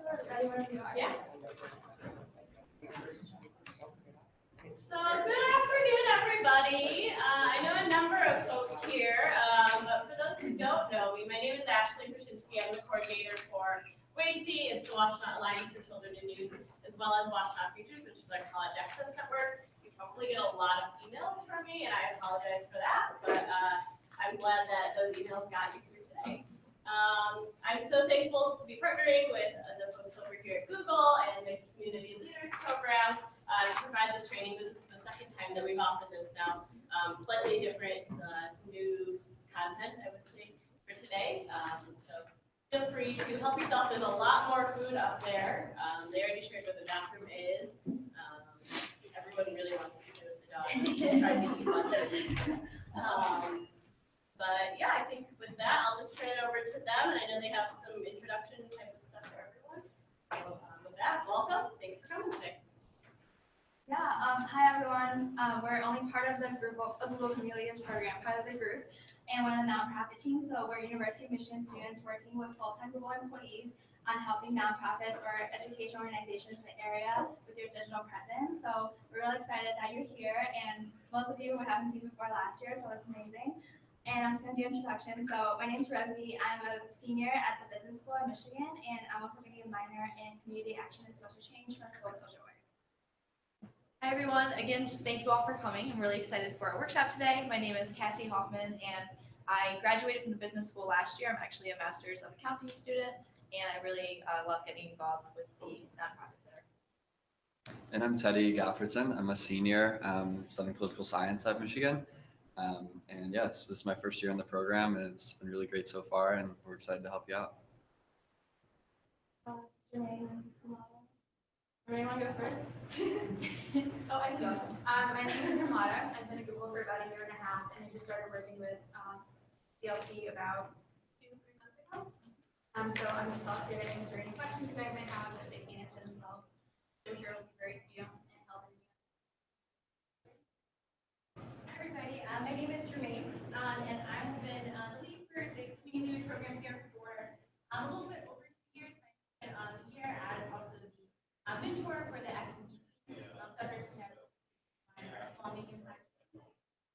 Everybody, wherever you are. Yeah. So good afternoon, everybody. I know a number of folks here, but for those who don't know me, my name is Ashley Krasinski. I'm the coordinator for WACI. It's the Washtenaw Alliance for Children and Youth, as well as Washtenaw Futures, which is our college access network. You probably get a lot of emails from me, and I apologize for that, but I'm glad that those emails got you here today. I'm so thankful to be partnering with the folks over here at Google and the Community Leaders Program to provide this training. This is the second time that we've offered this now. Slightly different, some new content, I would say, for today. So feel free to help yourself. There's a lot more food up there. They already shared what the bathroom is. Everyone really wants to go with the dog. Just try to eat lunch. But yeah, I think with that, I'll just turn it over to them. And I know they have some introduction type of stuff for everyone. So with that, welcome. Thanks for coming today. Yeah, hi everyone. We're only part of the group of Google Communities program, part of the group, and we're a nonprofit team. So we're University of Michigan students working with full-time Google employees on helping nonprofits or education organizations in the area with their digital presence. So we're really excited that you're here, and most of you we haven't seen before last year, so it's amazing. And I'm just going to do introduction. So my name is Rosie. I'm a senior at the business school in Michigan, and I'm also getting a minor in community action and social change from School of Social Work. Hi everyone, again, just thank you all for coming. I'm really excited for our workshop today. My name is Cassie Hoffman, and I graduated from the business school last year. I'm actually a master's of accounting student, and I really love getting involved with the nonprofit center. And I'm Teddy Gottfredson. I'm a senior studying political science at Michigan. And yes, this is my first year in the program, and it's been really great so far, and we're excited to help you out. Anyone want to go first? Oh, I can go. My name is Ramada. I've been at Google for about a year and a half, and I just started working with DLP about 2-3 months ago. So I'm just here to answer any questions you guys may have that they can answer themselves. I'm sure it'll be very few and help. Hi everybody, my name is Jermaine, and I've been the lead for the community news program here for a little bit over 2 years. I've been a year as also the mentor for the SME team, such as our small medium size.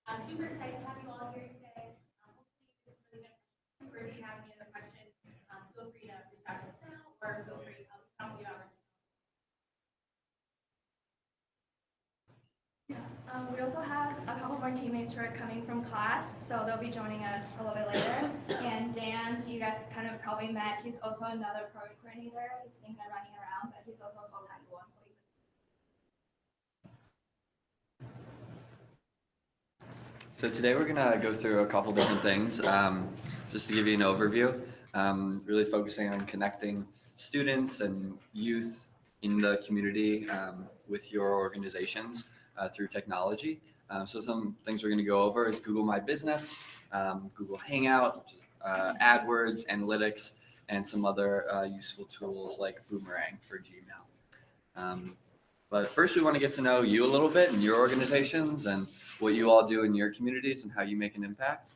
I'm super excited to have you all here today. Hopefully this is really good. If you have any other questions, feel free to reach out to us now, or feel free to talk to you about. We also have a couple more teammates who are coming from class, so they'll be joining us a little bit later. And Dan, you guys kind of probably met. He's also another program coordinator. He's been kind of running around, but he's also a full-time Google employee. So today we're gonna go through a couple different things, just to give you an overview. Really focusing on connecting students and youth in the community with your organizations through technology. So some things we're going to go over is Google My Business, Google Hangout, AdWords, analytics, and some other useful tools like Boomerang for Gmail. But first we want to get to know you a little bit and your organizations and what you all do in your communities and how you make an impact.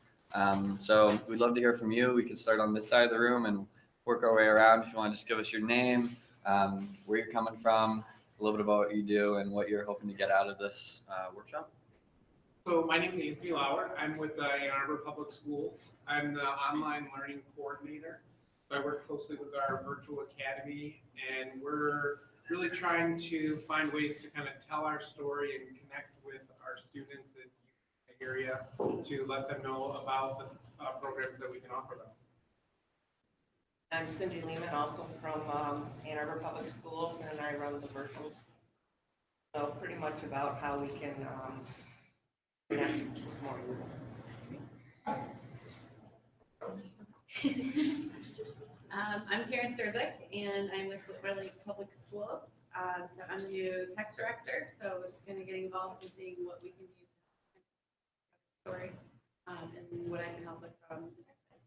So we'd love to hear from you. We can start on this side of the room and work our way around. If you want to just give us your name, where you're coming from, a little bit about what you do and what you're hoping to get out of this workshop. So my name is Anthony Lauer. I'm with Ann Arbor Public Schools. I'm the online learning coordinator. So I work closely with our virtual academy, and we're really trying to find ways to kind of tell our story and connect with our students in the area to let them know about the programs that we can offer them. I'm Cindy Lehman, also from Ann Arbor Public Schools, and I run the virtual school. So pretty much about how we can connect with more youth. I'm Karen Sturzik, and I'm with Whitworth Public Schools. So I'm the new tech director, so we're just going to get involved in seeing what we can do to story and what I can help with from the tech side.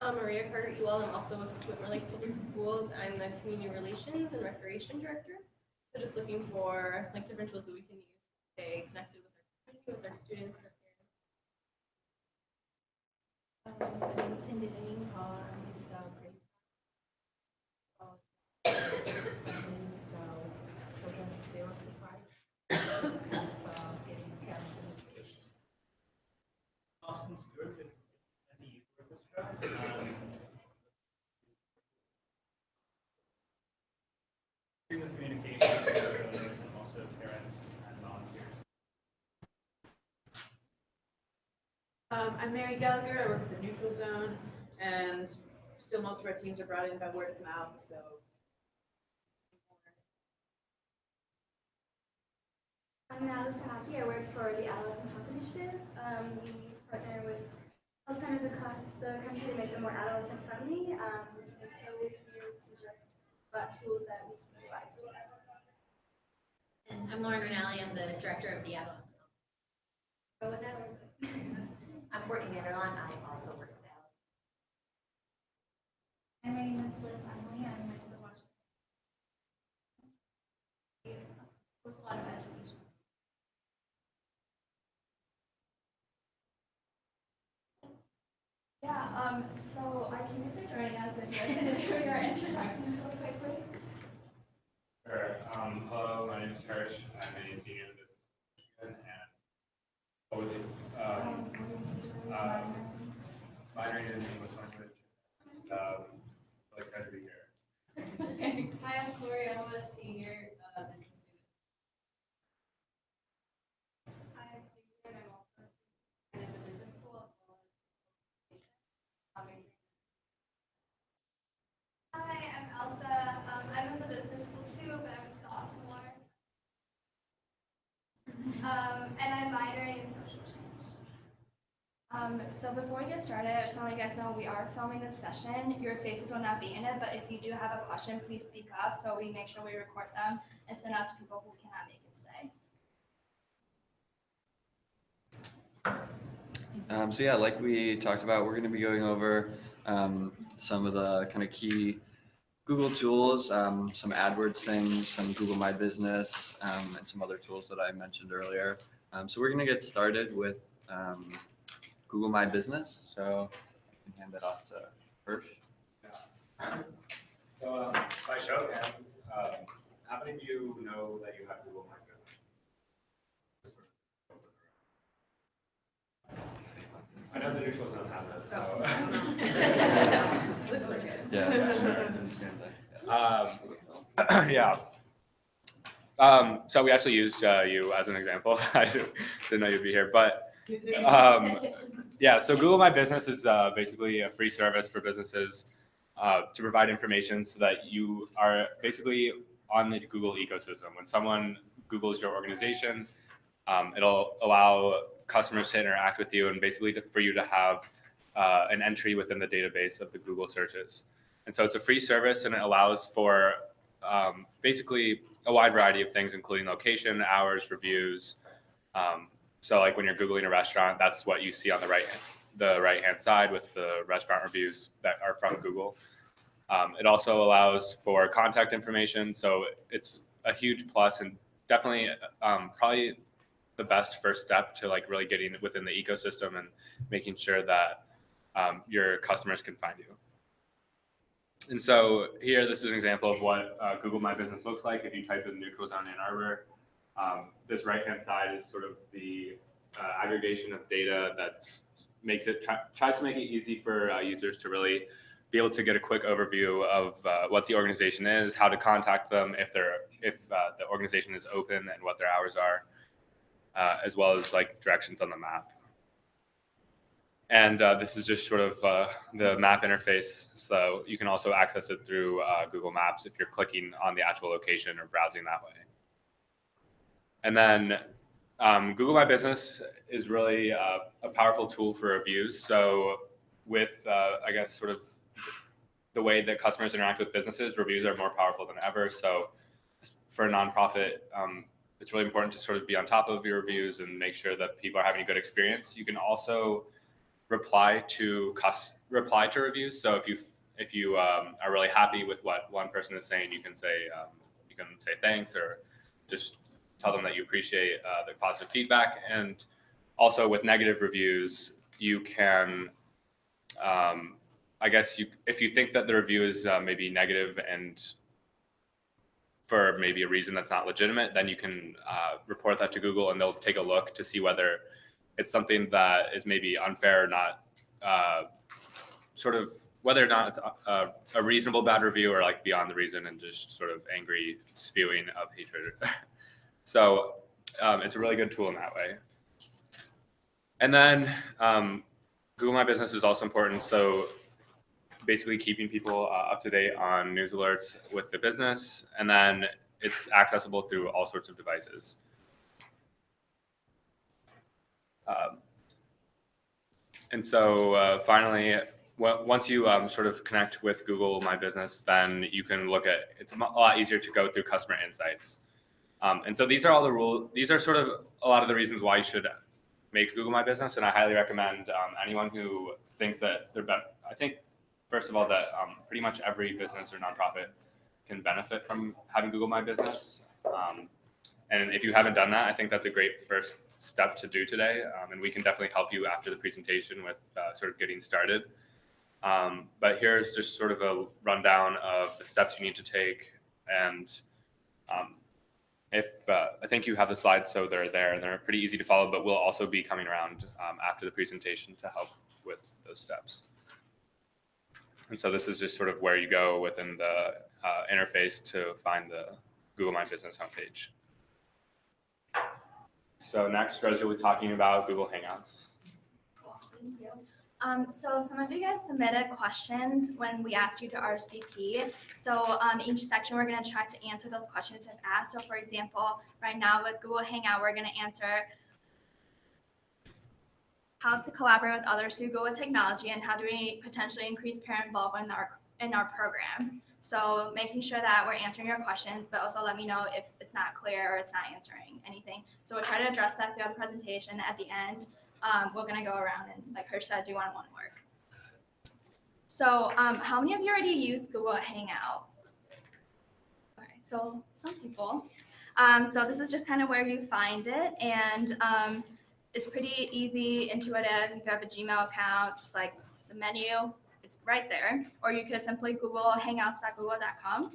I'm Maria Carter-Ewell. I'm also with Whitworth Public Schools. I'm the community relations and recreation director. So just looking for different tools that we can use to stay connected with our community, with our students, our parents. My name is Cindy Lane. I'm the Student communication, and also parents and volunteers. I'm Mary Gallagher. I work at the Neutral Zone, and still most of our teams are brought in by word of mouth. So I'm Alice Hockey. I work for the Adolescent Health Initiative. We partner with health centers across the country to make them more adolescent friendly. And so we're here to just about tools that we can utilize. And I'm Lauren Rinaldi. I'm the director of the Adolescent Health. I'm Courtney Vanderlaan. I also work with Adolescent. And my name is Liz Emily. I'm with the Washington. We post a lot of education. Yeah, so our teammates are joining us if you guys can do your introductions real quickly. Sure. Hello, my name is Hirsch. I'm a senior in the business and minoring in English language. Really excited to be here. Hi, I'm Corey. I'm a senior business student. Hi, I'm Stacey, and I'm also a student in the business school as well as education. Hi, I'm Elsa. I'm in the business school too, but I'm a sophomore. And I'm minoring in social change. So before we get started, I just want to let you guys know we are filming this session. Your faces will not be in it, but if you do have a question, please speak up so we make sure we record them and send out to people who cannot make it today. So yeah, like we talked about, we're going to be going over some of the kind of key Google tools, some AdWords things, some Google My Business, and some other tools that I mentioned earlier. So we're going to get started with Google My Business. So I can hand that off to Hirsch. Yeah. So by show of hands, how many of you know that you have Google My Business? I know the Neutral Zone has it, so. looks like it. Yeah, sure. I understand that. Yeah. So we actually used you as an example. I didn't know you'd be here, but yeah. So Google My Business is basically a free service for businesses to provide information so that you are basically on the Google ecosystem. When someone Googles your organization, it'll allow customers to interact with you and basically for you to have an entry within the database of the Google searches. And so it's a free service and it allows for basically a wide variety of things, including location, hours, reviews. So like when you're Googling a restaurant, that's what you see on the right-hand side with the restaurant reviews that are from Google. It also allows for contact information. So it's a huge plus and definitely probably the best first step to like really getting within the ecosystem and making sure that your customers can find you. And so here, this is an example of what Google My Business looks like. If you type in Neutral Zone Ann Arbor, this right-hand side is sort of the aggregation of data that makes it tries to make it easy for users to really be able to get a quick overview of what the organization is, how to contact them if the organization is open, and what their hours are, as well as like directions on the map. And this is just sort of the map interface. So you can also access it through Google Maps if you're clicking on the actual location or browsing that way. And then Google My Business is really a powerful tool for reviews. So with, I guess, sort of the way that customers interact with businesses, reviews are more powerful than ever. So for a nonprofit, it's really important to sort of be on top of your reviews and make sure that people are having a good experience. You can also reply to reviews. So if you are really happy with what one person is saying, you can say thanks or just tell them that you appreciate their positive feedback. And also with negative reviews, you can, I guess if you think that the review is maybe negative and for maybe a reason that's not legitimate, then you can report that to Google and they'll take a look to see whether it's something that is maybe unfair or not sort of whether or not it's a reasonable bad review or like beyond the reason and just sort of angry spewing of hatred. So it's a really good tool in that way. And then Google My Business is also important. So basically keeping people up to date on news alerts with the business, and then it's accessible through all sorts of devices. And so finally, once you sort of connect with Google My Business, then you can look at, it's a lot easier to go through customer insights. And so these are all the rules. These are sort of a lot of the reasons why you should make Google My Business. And I highly recommend anyone who thinks that they're better. I think, first of all, that pretty much every business or nonprofit can benefit from having Google My Business. And if you haven't done that, I think that's a great first step to do today. And we can definitely help you after the presentation with sort of getting started. But here's just sort of a rundown of the steps you need to take. And I think you have the slides, so they're there and they're pretty easy to follow, but we'll also be coming around after the presentation to help with those steps. And so this is just sort of where you go within the interface to find the Google My Business homepage. So next, Rosie will be talking about Google Hangouts. Thank you. So some of you guys submitted questions when we asked you to RSVP. So each section, we're going to try to answer those questions if asked. So for example, right now with Google Hangout, we're going to answer how to collaborate with others through Google technology and how do we potentially increase parent involvement in our program. So making sure that we're answering your questions, but also let me know if it's not clear or it's not answering anything. So we'll try to address that throughout the presentation. At the end, we're going to go around and, like Hirsch said, do one-on-one work. So how many of you already use Google Hangout? All right, so some people. So this is just kind of where you find it. And it's pretty easy, intuitive. If you have a Gmail account, just like the menu, it's right there. Or you could simply Google hangouts.google.com.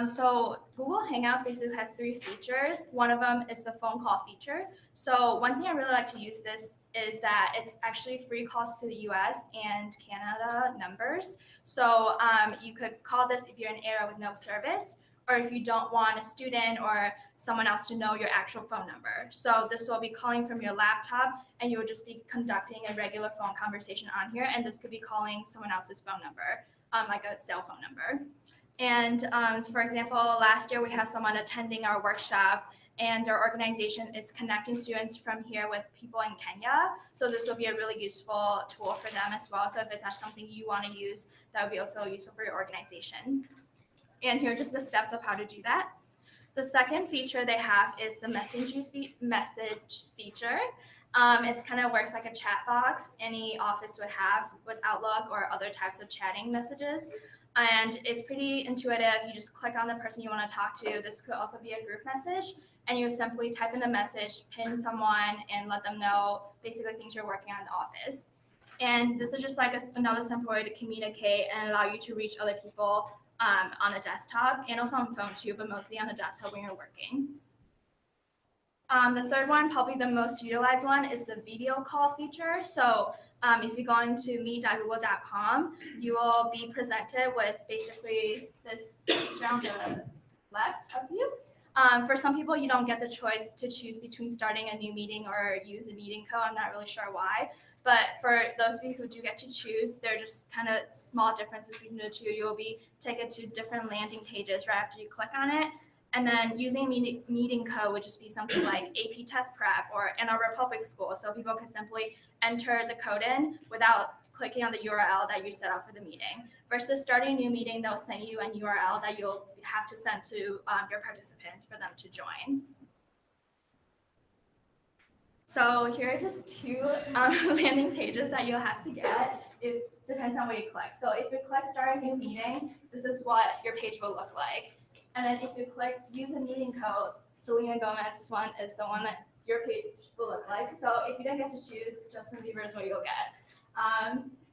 So Google Hangouts basically has 3 features. One of them is the phone call feature. So one thing I really like to use this is that it's actually free calls to the US and Canada numbers. So you could call this if you're in an area with no service, or if you don't want a student or someone else to know your actual phone number. So this will be calling from your laptop, and you will just be conducting a regular phone conversation on here, and this could be calling someone else's phone number, like a cell phone number. And for example, last year we had someone attending our workshop, and our organization is connecting students from here with people in Kenya. So this will be a really useful tool for them as well. So if that's something you want to use, that would be also useful for your organization. And here are just the steps of how to do that. The second feature they have is the message feature. It's kind of works like a chat box any office would have with Outlook or other types of chatting messages. And it's pretty intuitive. You just click on the person you want to talk to. This could also be a group message. And you simply type in the message, pin someone, and let them know basically things you're working on in the office. And this is just like another simple way to communicate and allow you to reach other people on a desktop and also on phone too, but mostly on a desktop when you're working. The third one, probably the most utilized one, is the video call feature. So if you go into meet.google.com, you will be presented with basically this feature on the left of you. For some people, you don't get the choice to choose between starting a new meeting or use a meeting code. I'm not really sure why. But for those of you who do get to choose, there are just kind of small differences between the two. You'll be taken to different landing pages right after you click on it. And then using meeting code would just be something like AP Test Prep or Ann Arbor Public School. So people can simply enter the code in without clicking on the URL that you set up for the meeting. Versus starting a new meeting, they'll send you a URL that you'll have to send to your participants for them to join. So here are just 2 landing pages that you'll have to get. It depends on what you click. So if you click Start a New Meeting, this is what your page will look like. And then if you click Use a Meeting Code, Selena Gomez's one is the one that your page will look like. So if you didn't get to choose, Justin Bieber is what you'll get.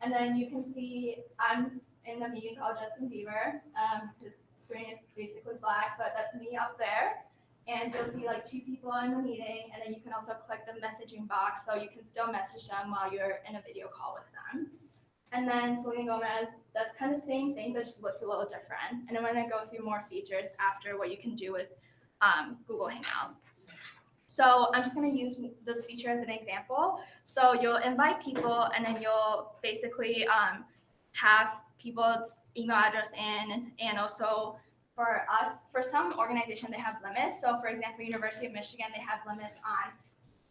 And then you can see I'm in the meeting called Justin Bieber. His screen is basically black, but that's me up there. And you'll see like 2 people in the meeting, and then you can also click the messaging box so you can still message them while you're in a video call with them. And then Selena Gomez, that's kind of the same thing, but just looks a little different. And I'm gonna go through more features after what you can do with Google Hangout. So I'm just gonna use this feature as an example. So you'll invite people and then you'll basically have people's email address in, and also for us, for some organization, they have limits. So for example, University of Michigan, they have limits on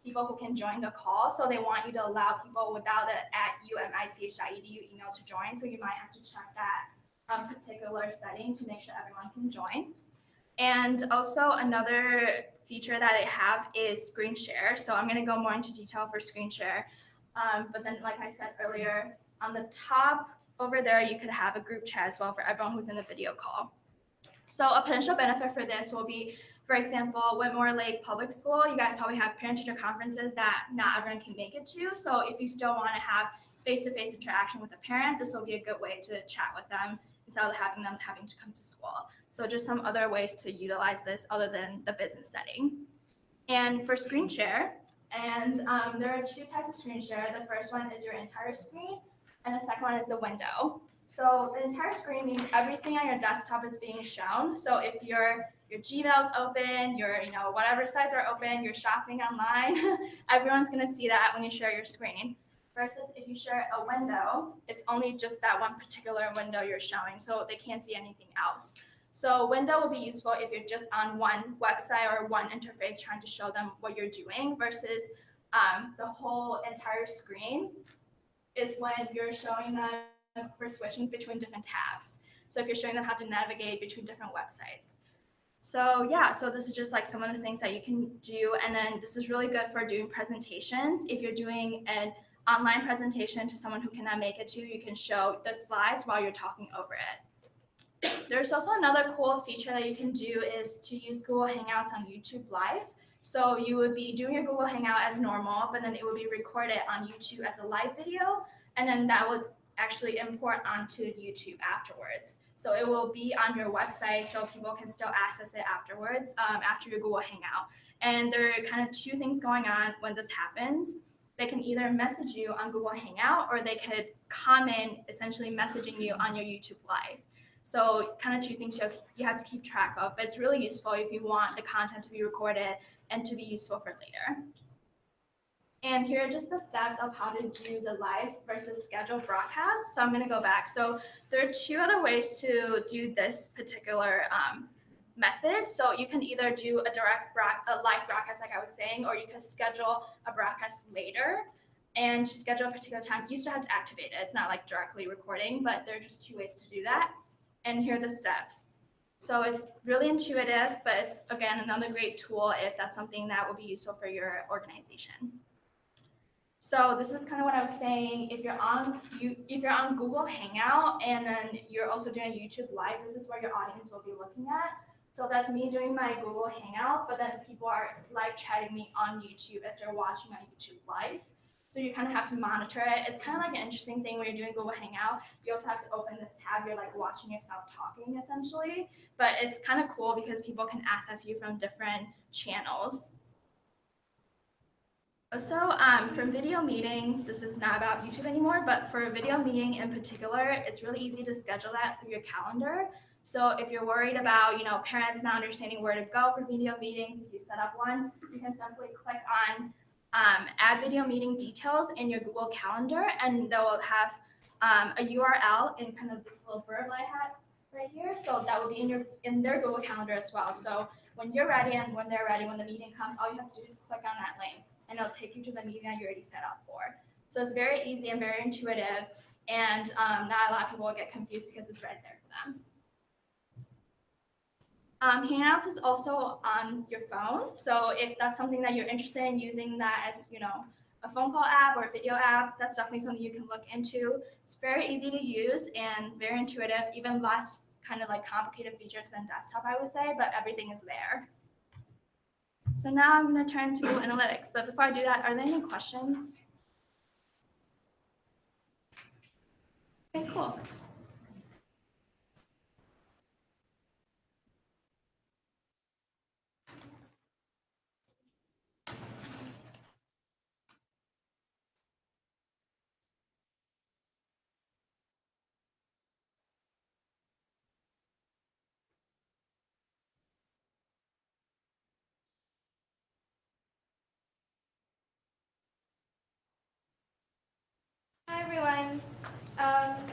people who can join the call. So they want you to allow people without the @umich.edu email to join. So you might have to check that particular setting to make sure everyone can join. And also another feature that I have is screen share. So I'm gonna go more into detail for screen share. But then like I said earlier, on the top over there, you could have a group chat as well for everyone who's in the video call. So a potential benefit for this will be, for example, Whitmore Lake Public School, you guys probably have parent-teacher conferences that not everyone can make it to. So if you still want to have face-to-face interaction with a parent, this will be a good way to chat with them instead of having them having to come to school. So just some other ways to utilize this other than the business setting. And for screen share, and there are two types of screen share. The first one is your entire screen, and the second one is a window. So the entire screen means everything on your desktop is being shown. So if your Gmail's open, your whatever sites are open, you're shopping online, everyone's gonna see that when you share your screen. Versus if you share a window, it's only just that one particular window you're showing, so they can't see anything else. So window will be useful if you're just on one website or one interface trying to show them what you're doing, versus the whole entire screen is when you're showing them for switching between different tabs. So if you're showing them how to navigate between different websites. So yeah, so this is just like some of the things that you can do. And then this is really good for doing presentations. If you're doing an online presentation to someone who cannot make it to, you can show the slides while you're talking over it. There's also another cool feature that you can do is to use Google Hangouts on YouTube Live. So you would be doing your Google Hangout as normal, but then it would be recorded on YouTube as a live video, and then that would actually import onto YouTube afterwards. So it will be on your website so people can still access it afterwards, after your Google Hangout. And there are kind of two things going on when this happens. They can either message you on Google Hangout, or they could comment essentially messaging you on your YouTube Live. So kind of two things you have to keep track of, but it's really useful if you want the content to be recorded and to be useful for later. And here are just the steps of how to do the live versus scheduled broadcast. So I'm gonna go back. So there are two other ways to do this particular method. So you can either do a live broadcast like I was saying, or you can schedule a broadcast later and schedule a particular time. You still have to activate it. It's not like directly recording, but there are just two ways to do that. And here are the steps. So it's really intuitive, but it's, again, another great tool if that's something that will be useful for your organization. So this is kind of what I was saying. If you're on Google Hangout and then you're also doing YouTube Live, this is where your audience will be looking at. So that's me doing my Google Hangout, but then people are live chatting me on YouTube as they're watching my YouTube Live. So you kind of have to monitor it. It's kind of like an interesting thing when you're doing Google Hangout. You also have to open this tab. You're like watching yourself talking essentially, but it's kind of cool because people can access you from different channels. So for video meeting, this is not about YouTube anymore, but for a video meeting in particular, it's really easy to schedule that through your calendar. So if you're worried about, parents not understanding where to go for video meetings, if you set up one, you can simply click on add video meeting details in your Google Calendar, and they'll have a URL in kind of this little bird I had right here. So that will be in their Google Calendar as well. So when you're ready and when they're ready, when the meeting comes, all you have to do is click on that link, and it'll take you to the meeting that you already set up for. So it's very easy and very intuitive, and not a lot of people will get confused because it's right there for them. Hangouts is also on your phone. So if that's something that you're interested in using that as, a phone call app or a video app, that's definitely something you can look into. It's very easy to use and very intuitive, even less kind of like complicated features than desktop, I would say, but everything is there. So now I'm going to turn to Google Analytics. But before I do that, are there any questions? Okay, cool. everyone.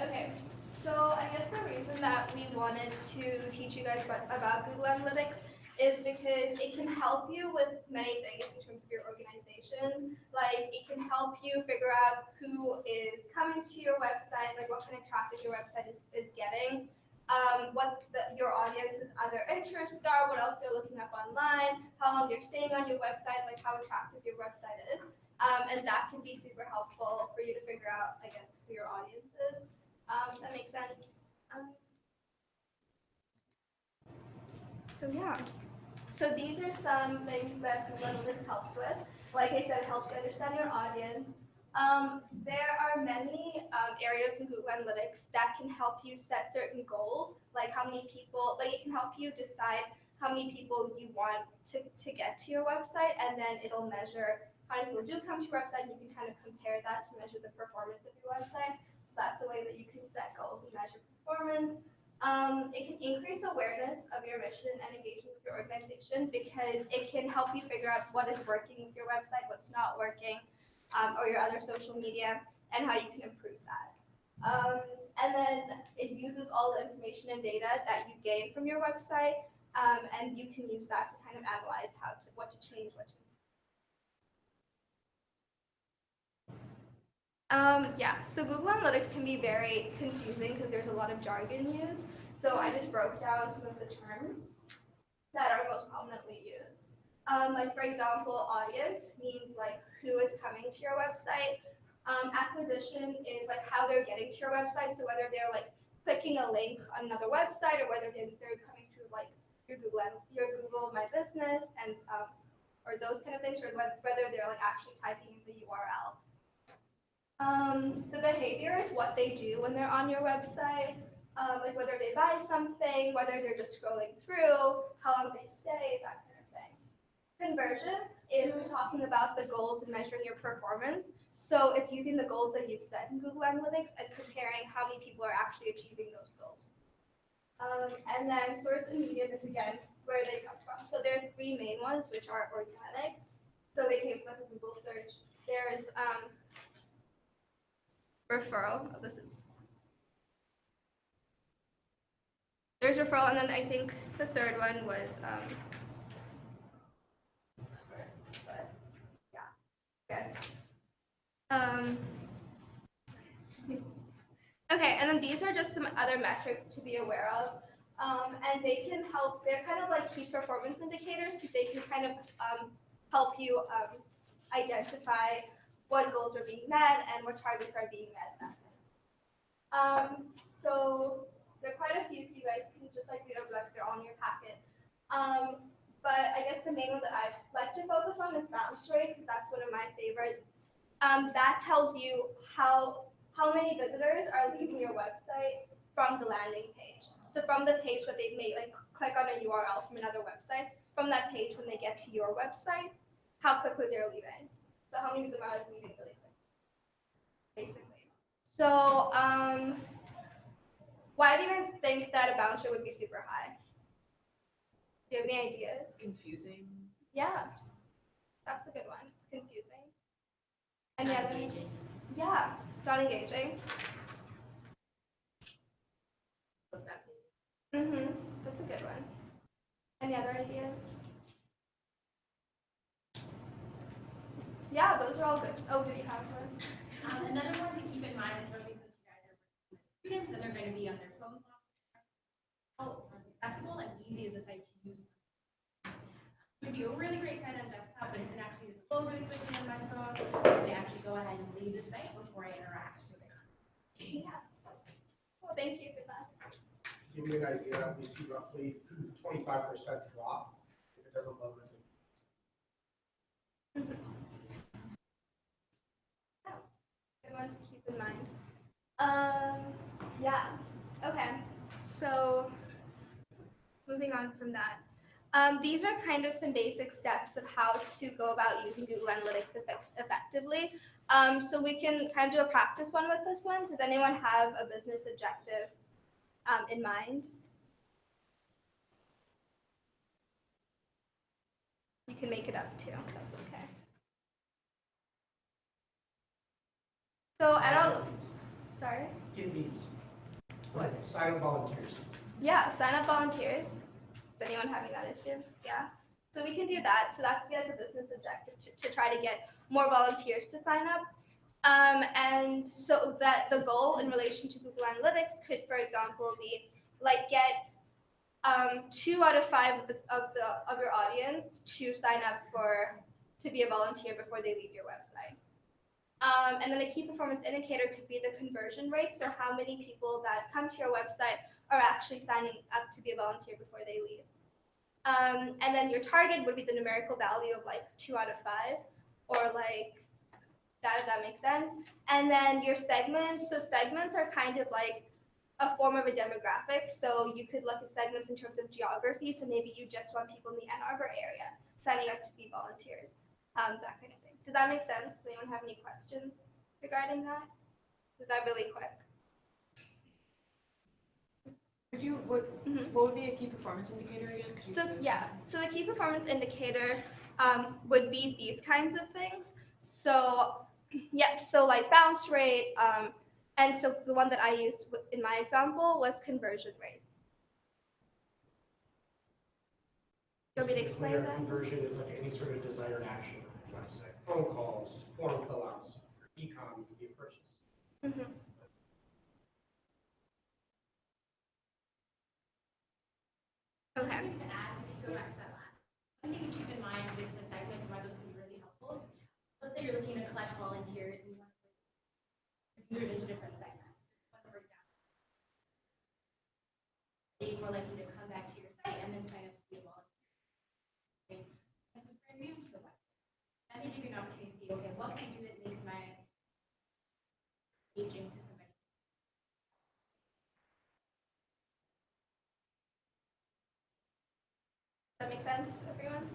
Okay, so I guess the reason that we wanted to teach you guys about Google Analytics is because it can help you with many things in terms of your organization. Like it can help you figure out who is coming to your website, like what kind of traffic your website is getting, what your audience's other interests are, what else they're looking up online, how long they're staying on your website, like how attractive your website is. And that can be super helpful for you to figure out, I guess, who your audience is. That makes sense. So yeah. So these are some things that Google Analytics helps with. Like I said, it helps you understand your audience. There are many areas in Google Analytics that can help you set certain goals, like how many people, like it can help you decide how many people you want to get to your website, and then it'll measure how many people do come to your website. You can kind of compare that to measure the performance of your website. So that's a way that you can set goals and measure performance. It can increase awareness of your mission and engagement with your organization because it can help you figure out what is working with your website, what's not working, or your other social media, and how you can improve that. And then it uses all the information and data that you gain from your website, and you can use that to kind of analyze what to change, what to yeah, so Google Analytics can be very confusing because there's a lot of jargon used. So I just broke down some of the terms that are most prominently used. Like for example, audience means like who is coming to your website. Acquisition is like how they're getting to your website. So whether they're like clicking a link on another website or whether they're coming through like your Google My Business and or those kind of things, or whether they're like actually typing in the URL. The behavior is what they do when they're on your website, like whether they buy something, whether they're just scrolling through, how long they stay, that kind of thing. Conversion is talking about the goals and measuring your performance. So it's using the goals that you've set in Google Analytics and comparing how many people are actually achieving those goals. And then source and medium is again where they come from. So there are three main ones, which are organic. So they came from a Google search. There's referral. Oh, there's referral, and then I think the third one was but yeah, good. Okay, and then these are just some other metrics to be aware of, and they can help. They're kind of like key performance indicators because they can kind of help you identify what goals are being met and what targets are being met. So there are quite a few, so you guys can just like read over that because they're all in your packet. But I guess the main one that I like to focus on is bounce rate because that's one of my favorites. That tells you how many visitors are leaving your website from the landing page. So from the page that they've made, like click on a URL from another website, from that page when they get to your website, how quickly they're leaving. So how many of them are leaving really quick, basically. So why do you guys think that a bounce rate would be super high? Do you have any ideas? Confusing. Yeah, that's a good one. It's confusing. It's Any not other? engaging. Yeah, it's not engaging. What's that? That's a good one. Any other ideas? Yeah, those are all good. Oh, did you have one? Another one to keep in mind, especially since you guys are working with students and they're going to be on their phones, how accessible and easy is the site to use? It would be a really great site on desktop, but it can actually load really quickly on my phone. They actually go ahead and leave the site before I interact with it. Yeah. Well, thank you for that. To give you an idea, we see roughly 25% drop if it doesn't load it. Good one to keep in mind. Yeah. Okay. So moving on from that. These are kind of some basic steps of how to go about using Google Analytics effectively. So we can kind of do a practice one with this one. Does anyone have a business objective in mind? You can make it up too. That's okay. So I don't. Sorry? Get meets. Like, sign up volunteers. Yeah, sign up volunteers. Is anyone having that issue? Yeah. So we can do that. So that could be like a business objective to try to get more volunteers to sign up. And so that the goal in relation to Google Analytics could, for example, be like get 2 out of 5 of your audience to sign up to be a volunteer before they leave your website. And then a key performance indicator could be the conversion rate, so how many people that come to your website are actually signing up to be a volunteer before they leave. And then your target would be the numerical value of like 2 out of 5, or like that, if that makes sense. And then your segments, so segments are kind of like a form of a demographic. So you could look at segments in terms of geography. So maybe you just want people in the Ann Arbor area signing up to be volunteers, that kind of thing. Does that make sense? Does anyone have any questions regarding that? Was that really quick? What would be a key performance indicator again? So yeah, so the key performance indicator would be these kinds of things. So yeah, so like bounce rate, and so the one that I used in my example was conversion rate. You want me to explain that? Conversion is like any sort of desired action on a website. Phone calls, form fill-outs, e-com, could be a purchase. Mm-hmm. Okay. To add, if you go back to that last, one thing to keep in mind with the segments, why those can be really helpful. Let's say you're looking to collect volunteers and you want to put users into different segments. For example, they're more likely to come back to your site and then sign up to be a volunteer. And who's brand new to the website. That may give you an opportunity to see, okay, what can I do that makes my aging to somebody? Does that make sense, everyone?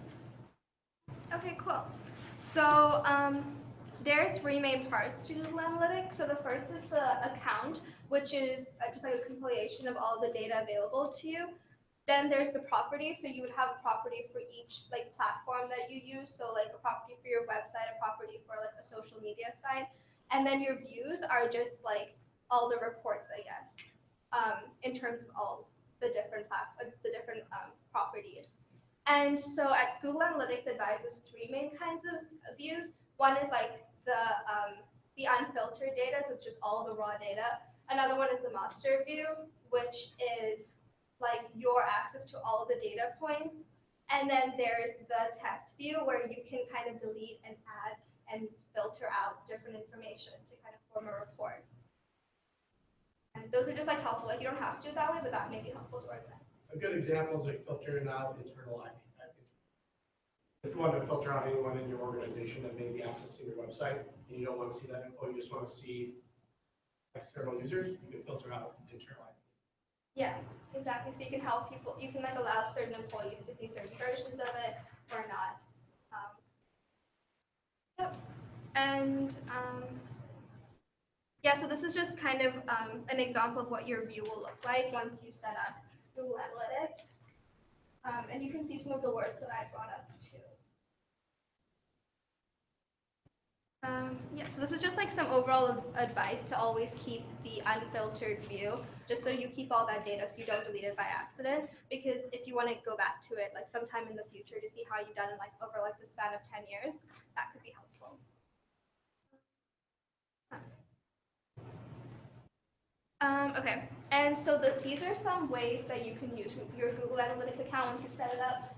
Okay, cool. So there are 3 main parts to Google Analytics. So the first is the account, which is just like a compilation of all the data available to you. Then there's the property. So you would have a property for each like platform that you use. So like a property for your website, a property for like a social media site. And then your views are just like all the reports, I guess, in terms of all the different properties. And so at Google Analytics advises 3 main kinds of views. One is like the unfiltered data, so it's just all the raw data. Another one is the master view, which is like your access to all the data points. And then there's the test view, where you can kind of delete and add and filter out different information to kind of form a report. And those are just like helpful. Like you don't have to do it that way, but that may be helpful to organize. A good example is like filtering out internal IP. If you want to filter out anyone in your organization that may be accessing your website and you don't want to see that info, you just want to see external users, you can filter out internal IP. Yeah, exactly. So you can help people, you can like allow certain employees to see certain versions of it or not. Yep. And yeah, so this is just kind of an example of what your view will look like once you set up Google Analytics. And you can see some of the words that I brought up too. Yeah, so this is just like some overall advice to always keep the unfiltered view, just so you keep all that data so you don't delete it by accident. Because if you want to go back to it like sometime in the future to see how you've done it like over like the span of 10 years, that could be helpful. Okay, and so these are some ways that you can use your Google Analytics account once you've set it up.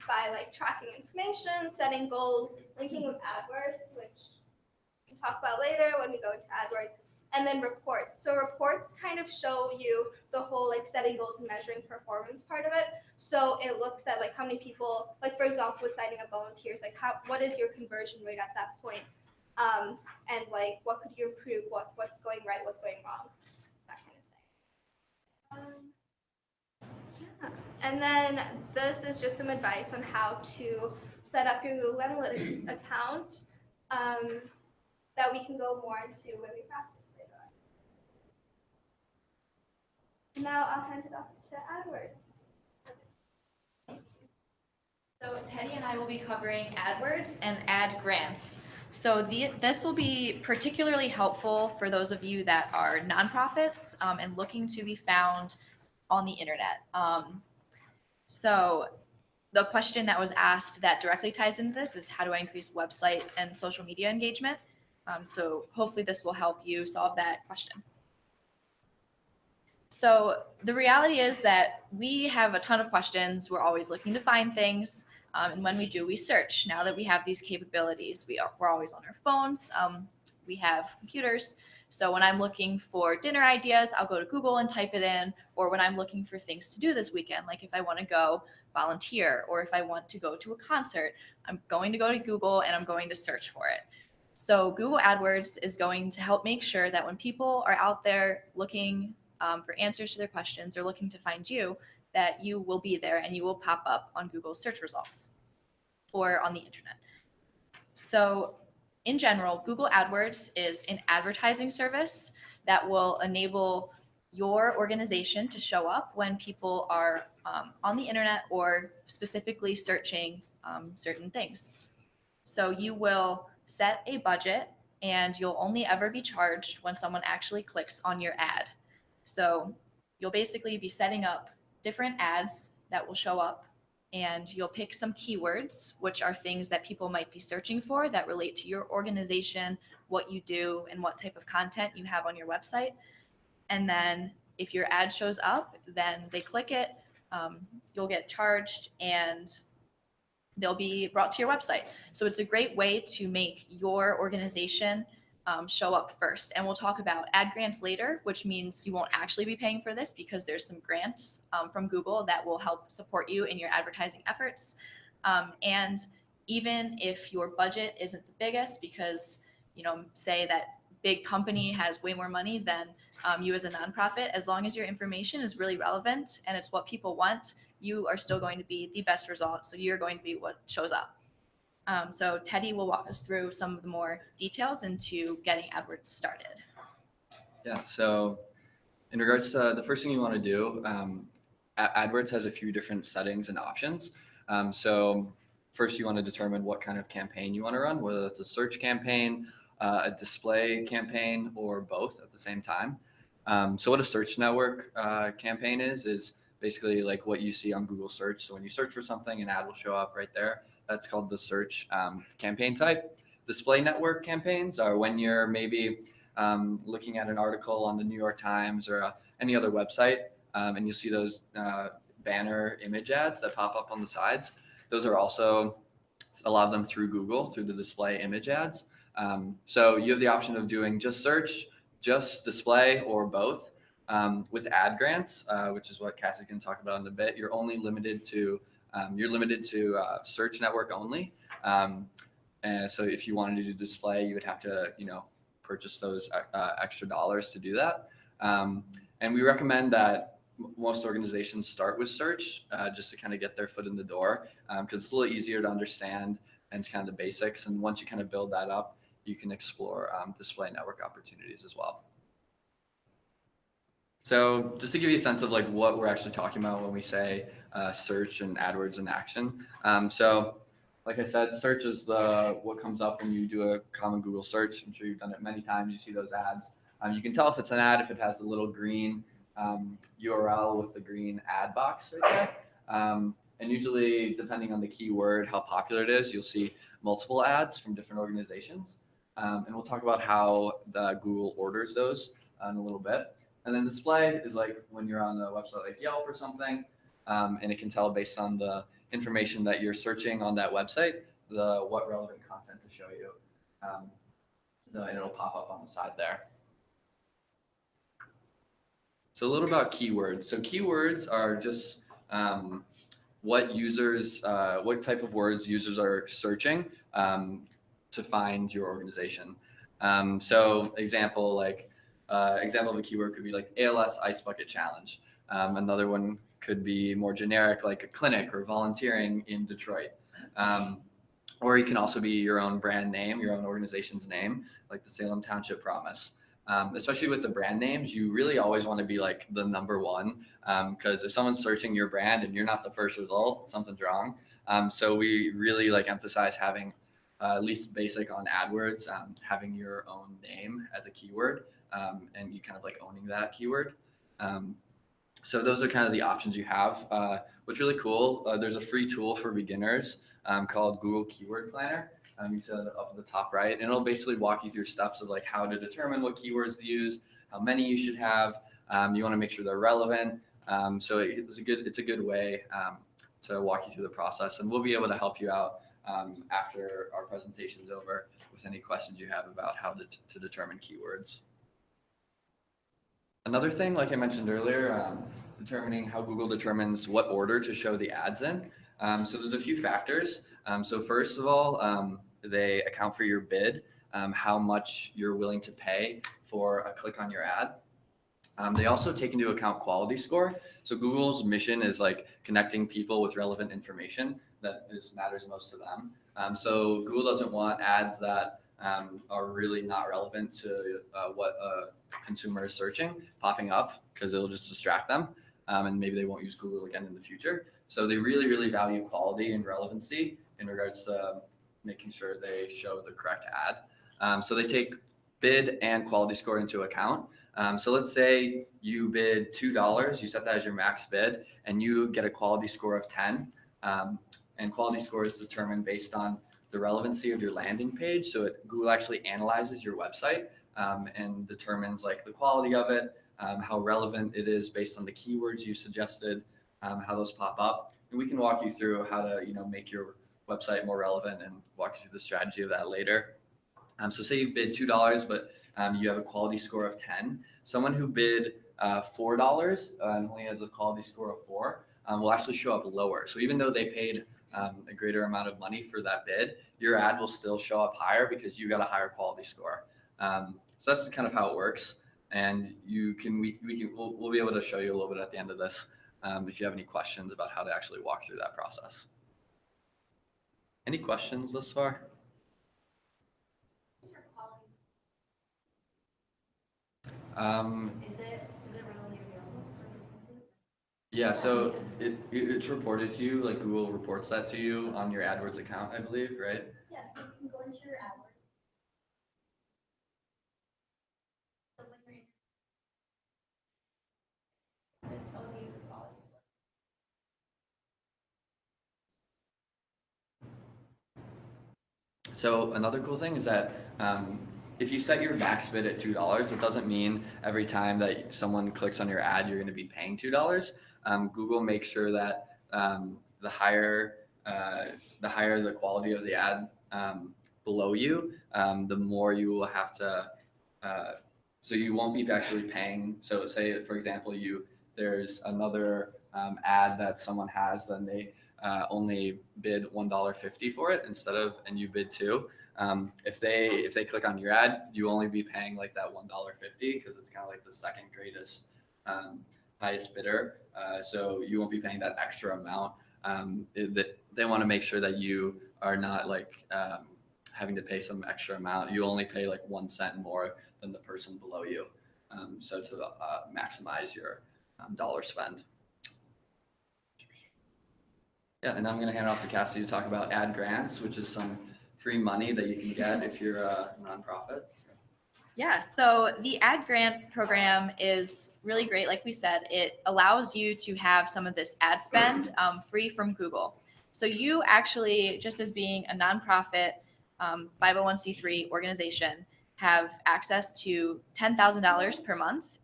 By like tracking information, setting goals, linking with AdWords, which we can talk about later when we go into AdWords, and then reports. So reports kind of show you the whole like setting goals and measuring performance part of it. So it looks at like how many people, like for example, with signing up volunteers, like what is your conversion rate at that point, and like what could you improve, what's going right, what's going wrong, that kind of thing. Yeah. And then this is just some advice on how to set up your Google Analytics account that we can go more into when we practice later on. Now I'll hand it off to AdWords. So Teddy and I will be covering AdWords and ad grants. So this will be particularly helpful for those of you that are nonprofits and looking to be found on the internet. So the question that was asked that directly ties into this is, how do I increase website and social media engagement? So hopefully this will help you solve that question. So the reality is that we have a ton of questions. We're always looking to find things. And when we do, we search. Now that we have these capabilities, we're always on our phones. We have computers. So when I'm looking for dinner ideas, I'll go to Google and type it in. Or when I'm looking for things to do this weekend, like if I want to go volunteer or if I want to go to a concert, I'm going to go to Google and I'm going to search for it. So Google AdWords is going to help make sure that when people are out there looking for answers to their questions or looking to find you, that you will be there and you will pop up on Google's search results or on the internet. So in general, Google AdWords is an advertising service that will enable your organization to show up when people are on the internet or specifically searching certain things. So you will set a budget and you'll only ever be charged when someone actually clicks on your ad. So you'll basically be setting up different ads that will show up, and you'll pick some keywords, which are things that people might be searching for that relate to your organization, what you do, and what type of content you have on your website. And then if your ad shows up, then they click it, you'll get charged, and they'll be brought to your website. So it's a great way to make your organization show up first. And we'll talk about ad grants later, which means you won't actually be paying for this because there's some grants from Google that will help support you in your advertising efforts. And even if your budget isn't the biggest, because, say that big company has way more money than you as a nonprofit, as long as your information is really relevant and it's what people want, you are still going to be the best result. So you're going to be what shows up. So Teddy will walk us through some of the more details into getting AdWords started. Yeah, so in regards to the first thing you want to do, AdWords has a few different settings and options. So first you want to determine what kind of campaign you want to run, whether it's a search campaign, a display campaign, or both at the same time. So what a search network campaign is basically like what you see on Google search. So when you search for something, an ad will show up right there. That's called the search campaign type. Display network campaigns are when you're maybe looking at an article on the New York Times or any other website, and you'll see those banner image ads that pop up on the sides. Those are also a lot of them through Google, through the display image ads. So you have the option of doing just search, just display, or both. With ad grants, which is what Cassie can talk about in a bit, you're only limited to search network only. And so if you wanted to do display, you would have to purchase those extra dollars to do that. And we recommend that most organizations start with search just to kind of get their foot in the door, because it's a little easier to understand and it's kind of the basics. And once you kind of build that up, you can explore display network opportunities as well. So just to give you a sense of like what we're actually talking about when we say search and AdWords in action. So like I said, search is what comes up when you do a common Google search. I'm sure you've done it many times. You see those ads. You can tell if it's an ad if it has a little green URL with the green ad box right there. And usually, depending on the keyword, how popular it is, you'll see multiple ads from different organizations. And we'll talk about how Google orders those in a little bit. And then display is like when you're on a website like Yelp or something, and it can tell based on the information that you're searching on that website, what relevant content to show you. And it'll pop up on the side there. So a little about keywords. So keywords are just what type of words users are searching to find your organization. So example of a keyword could be like ALS Ice Bucket Challenge. Another one could be more generic, like a clinic or volunteering in Detroit. Or you can also be your own brand name, your own organization's name, like the Salem Township Promise. Especially with the brand names, you really always want to be like the number one, because if someone's searching your brand and you're not the first result, something's wrong. So we really emphasize having at least basic on AdWords, having your own name as a keyword, and you kind of like owning that keyword. So those are kind of the options you have. What's really cool, there's a free tool for beginners called Google Keyword Planner. You see that up at the top right, and it'll basically walk you through steps of like how to determine what keywords to use, how many you should have. You want to make sure they're relevant. So it's a good way to walk you through the process, and we'll be able to help you out after our presentation's over with any questions you have about how to determine keywords. Another thing, like I mentioned earlier, determining how Google determines what order to show the ads in. So there's a few factors. So first of all, they account for your bid, how much you're willing to pay for a click on your ad. They also take into account quality score. So Google's mission is like connecting people with relevant information that matters most to them. So Google doesn't want ads that are really not relevant to what a consumer is searching popping up, because it'll just distract them, and maybe they won't use Google again in the future. So they really, really value quality and relevancy in regards to making sure they show the correct ad. So they take bid and quality score into account. So let's say you bid $2, you set that as your max bid, and you get a quality score of 10. And quality score is determined based on the relevancy of your landing page. So Google actually analyzes your website and determines like the quality of it, how relevant it is based on the keywords you suggested, how those pop up. And we can walk you through how to make your website more relevant and walk you through the strategy of that later. So say you bid $2, but you have a quality score of 10. Someone who bid $4 and only has a quality score of 4 will actually show up lower. So even though they paid a greater amount of money for that bid, your ad will still show up higher because you got a higher quality score. So that's kind of how it works. And we'll be able to show you a little bit at the end of this if you have any questions about how to actually walk through that process. Any questions thus far? Is it readily available for businesses? Yeah, so it's reported to you, like Google reports that to you on your AdWords account, I believe, right? Yes, you can go into your AdWords. So when you're in, it tells you the quality score. So another cool thing is that if you set your max bid at $2, it doesn't mean every time that someone clicks on your ad, you're going to be paying $2. Google makes sure that the higher the quality of the ad below you, the more you will have to. So you won't be actually paying. So say, for example, there's another ad that someone has, then they only bid $1.50 for it and you bid $2. If they click on your ad, you only be paying like that $1.50 because it's kind of like the second greatest highest bidder. So you won't be paying that extra amount. They want to make sure that you are not like having to pay some extra amount. You only pay like 1 cent more than the person below you. So to maximize your dollar spend. Yeah, and I'm going to hand it off to Cassie to talk about ad grants, which is some free money that you can get if you're a nonprofit. Yeah, so the ad grants program is really great. Like we said, it allows you to have some of this ad spend free from Google. So you actually, just as being a nonprofit 501c3 organization, have access to $10,000 per month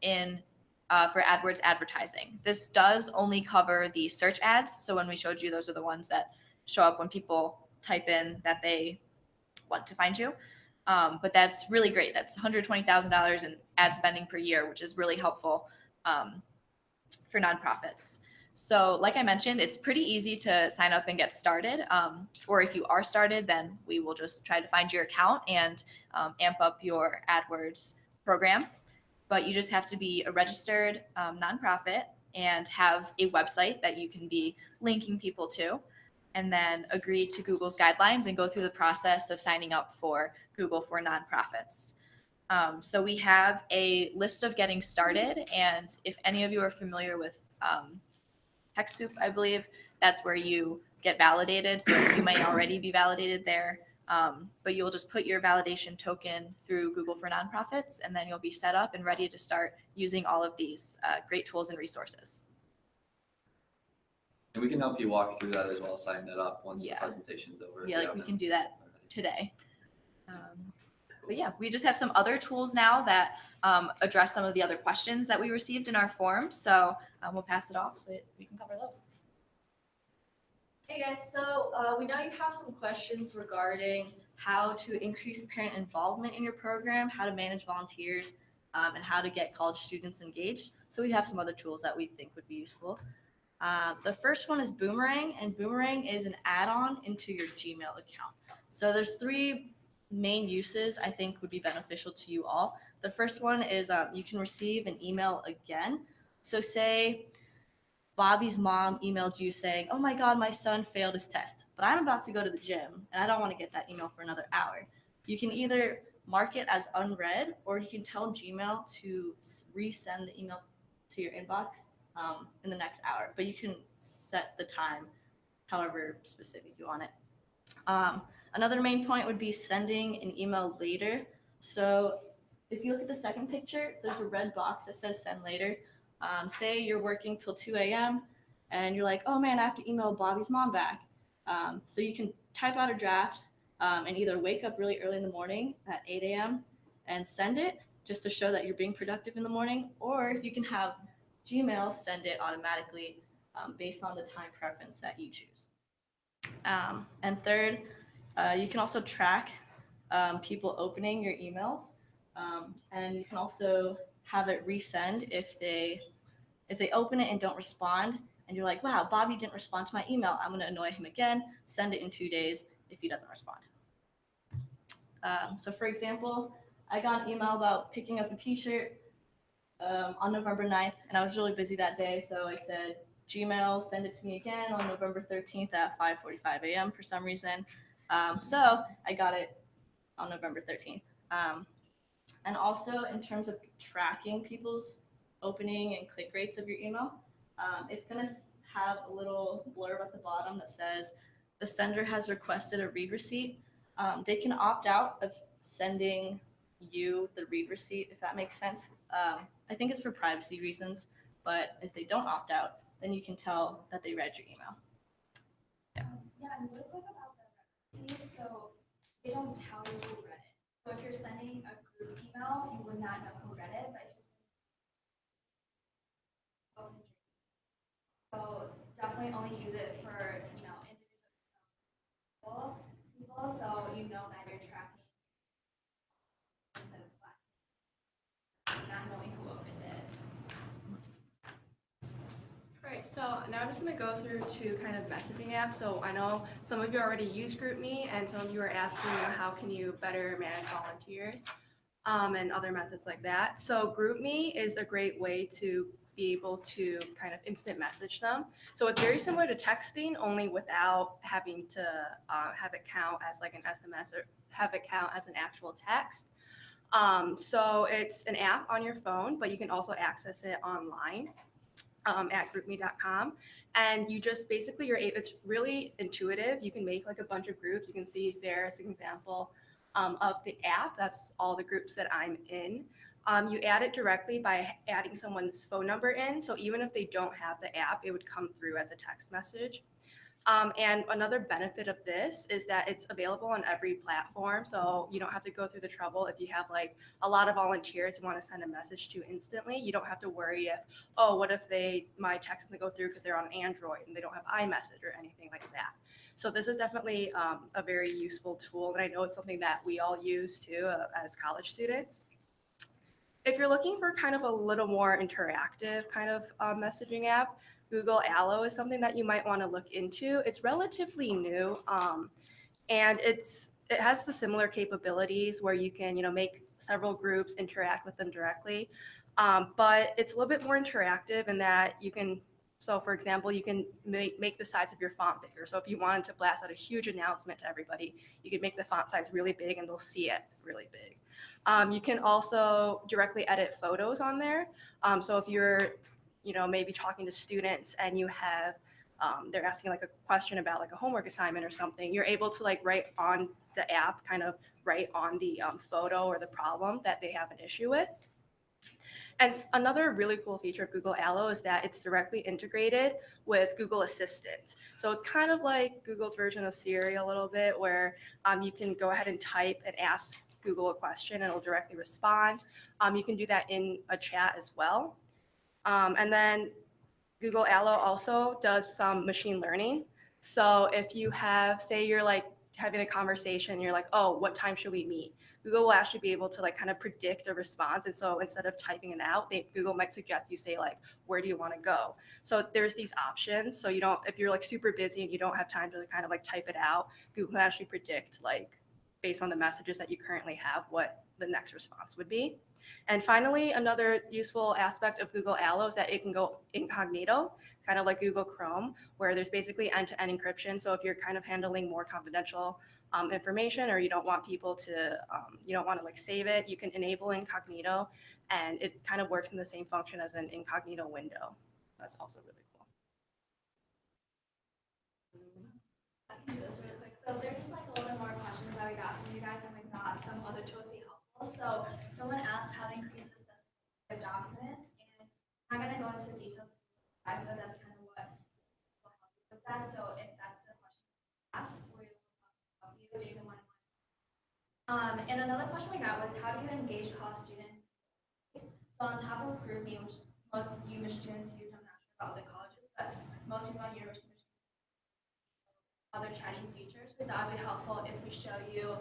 for AdWords advertising. This does only cover the search ads. So when we showed you, those are the ones that show up when people type in that they want to find you. But that's really great. That's $120,000 in ad spending per year, which is really helpful for nonprofits. So like I mentioned, it's pretty easy to sign up and get started. Or if you are started, then we will just try to find your account and amp up your AdWords program. But you just have to be a registered nonprofit and have a website that you can be linking people to, and then agree to Google's guidelines and go through the process of signing up for Google for nonprofits. So we have a list of getting started, and if any of you are familiar with TechSoup, I believe that's where you get validated. So you may already be validated there. But you'll just put your validation token through Google for Nonprofits, and then you'll be set up and ready to start using all of these great tools and resources. And we can help you walk through that as well, sign it up once the Yeah. presentation's over. if Yeah, you like we haven't can do that already. today. But yeah, we just have some other tools now that address some of the other questions that we received in our form. So we'll pass it off so we can cover those. Hey guys, so we know you have some questions regarding how to increase parent involvement in your program, how to manage volunteers, and how to get college students engaged. So we have some other tools that we think would be useful. The first one is Boomerang, and Boomerang is an add-on into your Gmail account. So there's 3 main uses I think would be beneficial to you all. The first one is you can receive an email again. So say Bobby's mom emailed you saying, "Oh my God, my son failed his test, but I'm about to go to the gym and I don't want to get that email for another hour." You can either mark it as unread, or you can tell Gmail to resend the email to your inbox in the next hour, but you can set the time however specific you want it. Another main point would be sending an email later. So if you look at the second picture, there's a red box that says send later. Say you're working till 2 a.m. and you're like, "Oh man, I have to email Bobby's mom back." So you can type out a draft and either wake up really early in the morning at 8 a.m. and send it just to show that you're being productive in the morning, or you can have Gmail send it automatically based on the time preference that you choose. And third, you can also track people opening your emails, and you can also have it resend if they open it and don't respond, and you're like, "Wow, Bobby didn't respond to my email. I'm going to annoy him again. Send it in 2 days if he doesn't respond." So for example, I got an email about picking up a t-shirt on November 9th, and I was really busy that day, so I said, "Gmail, send it to me again on November 13th at 5:45 a.m. for some reason." So I got it on November 13th. And also in terms of tracking people's opening and click rates of your email, it's going to have a little blurb at the bottom that says the sender has requested a read receipt. They can opt out of sending you the read receipt, if that makes sense. I think it's for privacy reasons, but if they don't opt out, then you can tell that they read your email. Yeah, and really quick about the receipt, so they don't tell you who read it. So if you're sending a group email, you would not know who read it, but if you're sending so definitely only use it for, individual people, so you know that you're tracking instead of not knowing who opened it. All right, so now I'm just going to go through 2 kind of messaging apps. So I know some of you already use GroupMe, and some of you are asking, how can you better manage volunteers and other methods like that. So GroupMe is a great way to be able to kind of instant message them. So it's very similar to texting, only without having to have it count as like an SMS or have it count as an actual text. So it's an app on your phone, but you can also access it online. At groupme.com, and you just basically it's really intuitive. You can make like a bunch of groups. You can see there as an example of the app. That's all the groups that I'm in. You add it directly by adding someone's phone number in. So even if they don't have the app, it would come through as a text message. And another benefit of this is that it's available on every platform. So you don't have to go through the trouble if you have like a lot of volunteers you want to send a message to instantly. You don't have to worry if, oh, what if my text doesn't go through because they're on Android and they don't have iMessage or anything like that. So this is definitely a very useful tool. And I know it's something that we all use too as college students. If you're looking for kind of a little more interactive kind of messaging app, Google Allo is something that you might want to look into. It's relatively new, and it has the similar capabilities where you can, make several groups, interact with them directly, but it's a little bit more interactive in that you can. So, for example, you can make the size of your font bigger. So if you wanted to blast out a huge announcement to everybody, you could make the font size really big and they'll see it really big. You can also directly edit photos on there. So if you're, maybe talking to students and you have they're asking like a question about like a homework assignment or something, you're able to like write on the app, kind of write on the photo or the problem that they have an issue with. And another really cool feature of Google Allo is that it's directly integrated with Google Assistant. So it's kind of like Google's version of Siri a little bit, where you can go ahead and type and ask Google a question and it'll directly respond. You can do that in a chat as well. And then Google Allo also does some machine learning. So if you have, say you're like having a conversation, you're like, oh, what time should we meet? Google will actually be able to like kind of predict a response. And so instead of typing it out, Google might suggest you say like, where do you want to go? So there's these options. So you don't, if you're like super busy and you don't have time to kind of like type it out, Google can actually predict like based on the messages that you currently have, what the next response would be. And finally, another useful aspect of Google Allo is that it can go incognito, kind of like Google Chrome, where there's basically end-to-end encryption. So if you're kind of handling more confidential information, or you don't want people to, you don't want to like save it, you can enable incognito, and it kind of works in the same function as an incognito window. That's also really cool. I can do this really quick. So there's just like a little bit more questions that we got from you guys, and we thought some other tools would be helpful. So someone asked how to increase accessibility of documents, and I'm not going to go into details, but that's kind of what will help you with that. So if that's the question asked, we will help you do the one. And another question we got was, how do you engage college students? So on top of GroupMe, which most of you Mich students use, I'm not sure about other colleges, but most people at University of Michigan other chatting features, we thought it'd be helpful if we show you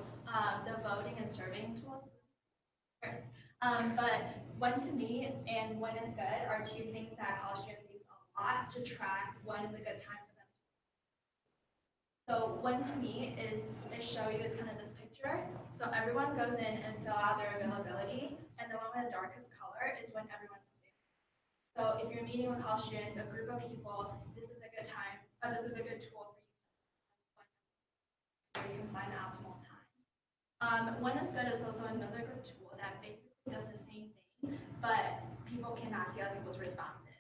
the voting and surveying tools. But when to meet and when is good are two things that college students use a lot to track when is a good time for them. So when to meet is show you, it's kind of this picture. So everyone goes in and fill out their availability, and the one with the darkest color is when everyone's available. So if you're meeting with college students, a group of people, this is a good time, this is a good tool for you. Where you can find the optimal time. When is good is also another good tool that basically does the same thing, but people cannot see other people's responses.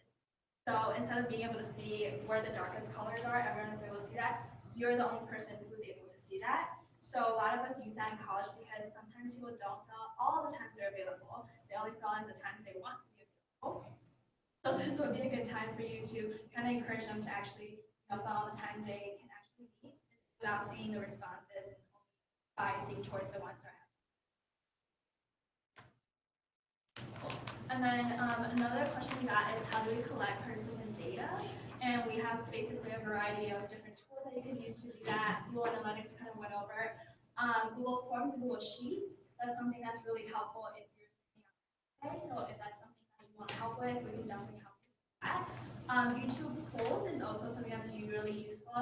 So instead of being able to see where the darkest colors are, everyone's able to see that. You're the only person who's able to see that. So a lot of us use that in college because sometimes people don't fill all the times they're available. They only fill in the times they want to be available. So this would be a good time for you to kind of encourage them to actually fill all the times they can actually meet without seeing the responses and biasing towards the ones that are active. And then another question we got is, how do we collect participant data? And we have basically a variety of different tools that you can use to do that. Google Analytics kind of went over. Google Forms and Google Sheets, that's something that's really helpful if you're setting up. So if that's something that you want to help with, we can definitely help you with that. YouTube polls is also something that's really useful.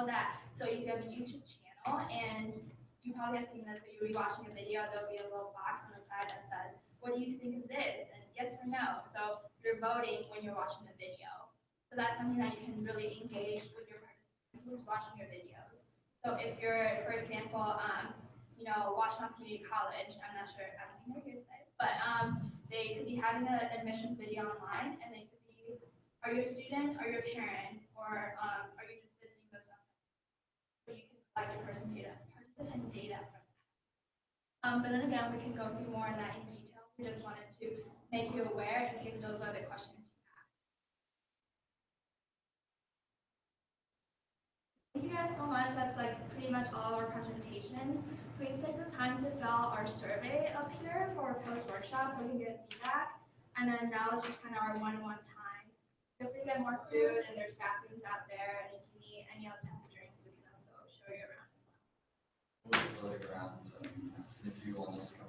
So if you have a YouTube channel and you probably have seen this, but you'll be watching a video, there'll be a little box on the side that says, what do you think of this? And yes or no. So you're voting when you're watching the video. So that's something that you can really engage with your participant who's watching your videos. So if you're, for example, Washington Community College, I'm not sure, I don't think they're here today, but they could be having an admissions video online, and they could be, are you a student, are you a parent, or are you just visiting those websites? So you can collect your participant data from that. But then again, we can go through more on that in detail. We just wanted to make you aware in case those are the questions you have. Thank you guys so much. That's like pretty much all of our presentations. Please take the time to fill out our survey up here for our post-workshop so we can get feedback. And then now it's just kind of our one-on-one time. Feel free to get more food, and there's bathrooms out there. And if you need any other type of drinks, we can also show you around as well. We'll look around, if you want us to come